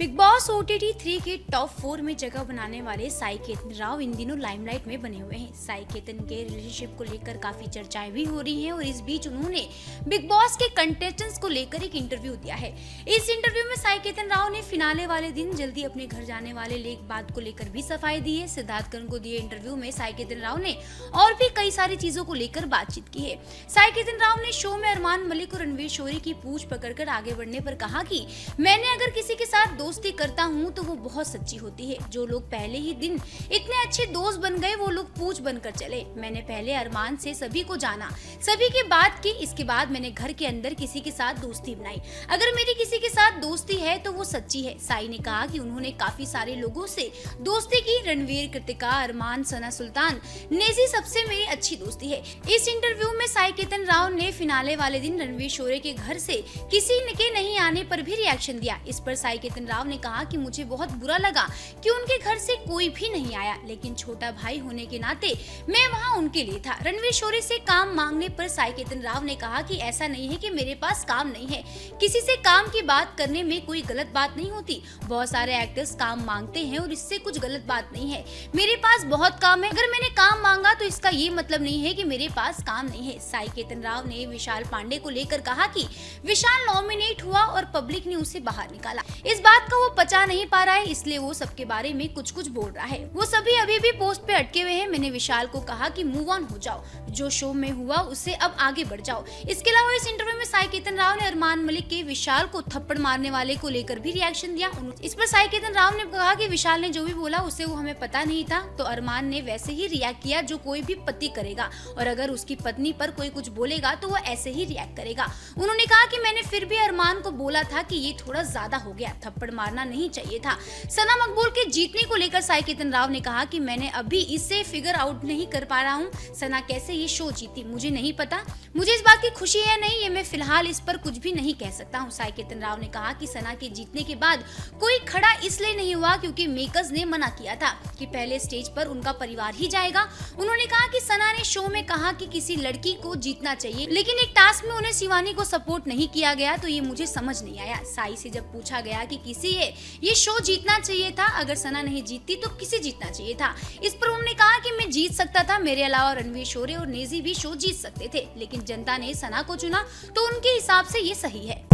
Big boss OTT 3 के top 4 में जगह बनाने वाले साई केतन राव इन दिनों लाइमलाइट में बने हुए हैं। साई केतन के रिलेशनशिप को लेकर काफी चर्चाएं भी हो रही हैं और इस बीच उन्होंने बिग बॉस के कंटेस्टेंट्स को लेकर एक इंटरव्यू दिया है। इस इंटरव्यू में साई केतन राव ने फिनाले वाले दिन जल्दी अपने घर जाने वाले लेक बात को लेकर भी सफाई दी है। सिद्धार्थ करण को दिए इंटरव्यू में साई केतन राव ने और भी कई सारी चीजों को लेकर बातचीत की है। साई केतन राव ने शो में अरमान मलिक और रणवीर शोरी की पूछ पकड़कर आगे बढ़ने पर कहा कि मैंने अगर किसी के साथ दोस्ती करता हूँ तो वो बहुत सच्ची होती है। जो लोग पहले ही दिन इतने अच्छे दोस्त बन गए वो लोग पूछ बनकर चले। मैंने पहले अरमान से सभी को जाना, सभी की बात की, इसके बाद मैंने घर के अंदर किसी के साथ दोस्ती बनाई। अगर मेरी किसी के साथ दोस्ती है तो वो सच्ची है। साई ने कहा कि उन्होंने काफी सारे लोगों से दोस्ती की। रणवीर, कृतिका, अरमान, सना सुल्तान, नेजी सबसे मेरी अच्छी दोस्ती है। इस इंटरव्यू में साई केतन राव ने फिनाले वाले दिन रणवीर शोरे के घर से किसी के नहीं आने पर भी रिएक्शन दिया। इस पर साई केतन राव ने कहा कि मुझे बहुत बुरा लगा कि उनके घर से कोई भी नहीं आया, लेकिन छोटा भाई होने के नाते मैं वहां उनके लिए था। रणवीर शोरे से काम मांगने पर साई केतन राव ने कहा कि ऐसा नहीं है कि मेरे पास काम नहीं है, किसी से काम की बात करने में कोई गलत बात नहीं होती। बहुत सारे एक्टर्स काम मांगते हैं और इससे कुछ गलत बात नहीं है। मेरे पास बहुत काम है, अगर मैंने काम मांगा तो इसका ये मतलब नहीं है कि मेरे पास काम नहीं है। साई केतन राव ने विशाल पांडे को लेकर कहा कि विशाल नॉमिनेट हुआ और पब्लिक ने उसे बाहर निकाला। इस बात का वो पचा नहीं पा रहा है, इसलिए वो सबके बारे में कुछ कुछ बोल रहा है। वो सभी अभी भी पोस्ट पे अटके हुए हैं। मैंने विशाल को कहा कि मूव ऑन हो जाओ, जो शो में हुआ उससे अब आगे बढ़ जाओ। इसके अलावा इस इंटरव्यू में साई केतन राव ने अरमान मलिक के विशाल को थप्पड़ मारने वाले को लेकर भी रिएक्शन दिया। इस पर साई केतन राव ने कहा कि विशाल ने जो भी बोला उसे वो हमें पता नहीं था, तो अरमान ने वैसे ही रिएक्ट किया जो कोई भी पति करेगा, और अगर उसकी पत्नी पर कोई कुछ बोलेगा तो वो ऐसे ही रिएक्ट करेगा। उन्होंने कहा कि मैंने फिर भी अरमान को बोला था कि ये थोड़ा ज्यादा हो गया, थप्पड़ मारना नहीं चाहिए था। सना मकबूल के जीतने को लेकर साई केतन राव ने कहा कि मैंने अभी इसे फिगर आउट नहीं कर पा रहा हूँ। सना कैसे ये शो जीती मुझे नहीं पता, मुझे इस बात की खुशी है नहीं, ये मैं फिलहाल इस पर कुछ भी नहीं कह सकता हूँ। साई केतन राव ने कहा कि सना के जीतने के बाद कोई खड़ा इसलिए नहीं हुआ क्योंकि मेकर्स ने मना किया था कि पहले स्टेज पर उनका परिवार ही जाएगा। उन्होंने कहा कि सना ने शो में कहा कि किसी लड़की को जीतना चाहिए, लेकिन एक टास्क में उन्हें शिवानी को सपोर्ट नहीं किया गया, तो ये मुझे समझ नहीं आया। साई से जब पूछा गया कि किसी ये शो जीतना चाहिए था, अगर सना नहीं जीतती तो किसे जीतना चाहिए था, इस पर उन्होंने कहा कि मैं जीत सकता था, मेरे अलावा रणवीर शोरे और नेजी भी शो जीत सकते थे, लेकिन जनता ने सना को चुना तो उनके हिसाब से ये सही है।